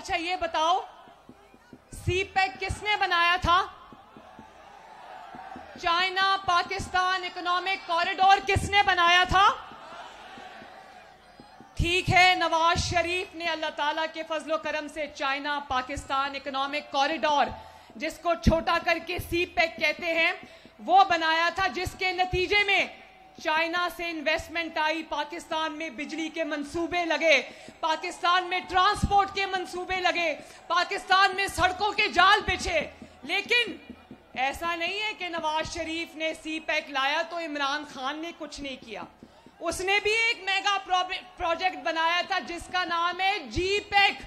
अच्छा ये बताओ, सीपैक किसने बनाया था? चाइना पाकिस्तान इकोनॉमिक कॉरिडोर किसने बनाया था? ठीक है, नवाज शरीफ ने अल्लाह ताला के फजलो करम से चाइना पाकिस्तान इकोनॉमिक कॉरिडोर, जिसको छोटा करके सीपैक कहते हैं, वो बनाया था, जिसके नतीजे में चाइना से इन्वेस्टमेंट आई, पाकिस्तान में बिजली के मंसूबे लगे, पाकिस्तान में ट्रांसपोर्ट के मंसूबे लगे, पाकिस्तान में सड़कों के जाल बिछे। लेकिन ऐसा नहीं है कि नवाज शरीफ ने सीपैक लाया तो इमरान खान ने कुछ नहीं किया। उसने भी एक मेगा प्रोजेक्ट बनाया था जिसका नाम है जीपैक,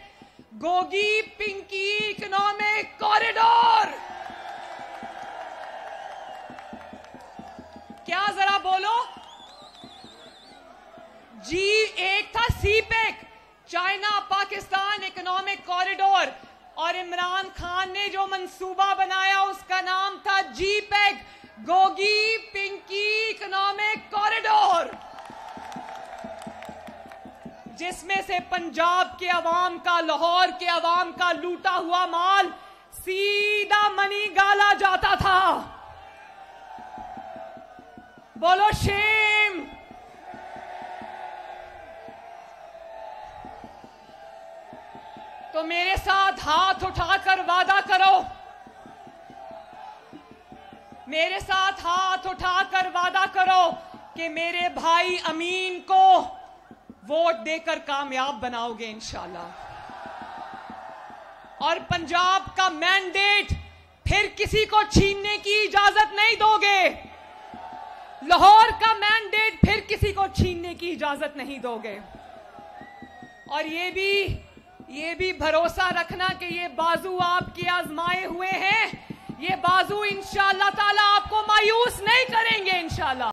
गोगी पिंकी इकोनॉमिक कॉरिडोर। क्या जरा बोलो? एक था CPEC, China Pakistan economic corridor, और इमरान खान ने जो मंसूबा बनाया उसका नाम था जीपैक, गोगी पिंकी इकोनॉमिक कॉरिडोर, जिसमें से पंजाब के अवाम का, लाहौर के अवाम का लूटा हुआ माल सीधा मनी गाला जाता था। बोलो शेम। तो मेरे साथ हाथ उठाकर वादा करो, मेरे साथ हाथ उठाकर वादा करो कि मेरे भाई अमीन को वोट देकर कामयाब बनाओगे इंशाल्लाह। और पंजाब का मैंडेट फिर किसी को छीनने की इजाजत नहीं दोगे, लाहौर का मैंडेट फिर किसी को छीनने की इजाजत नहीं दोगे। और ये भी भरोसा रखना कि ये बाजू आपके आजमाए हुए हैं, ये बाजू इंशाअल्लाह ताला आपको मायूस नहीं करेंगे इंशाअल्लाह।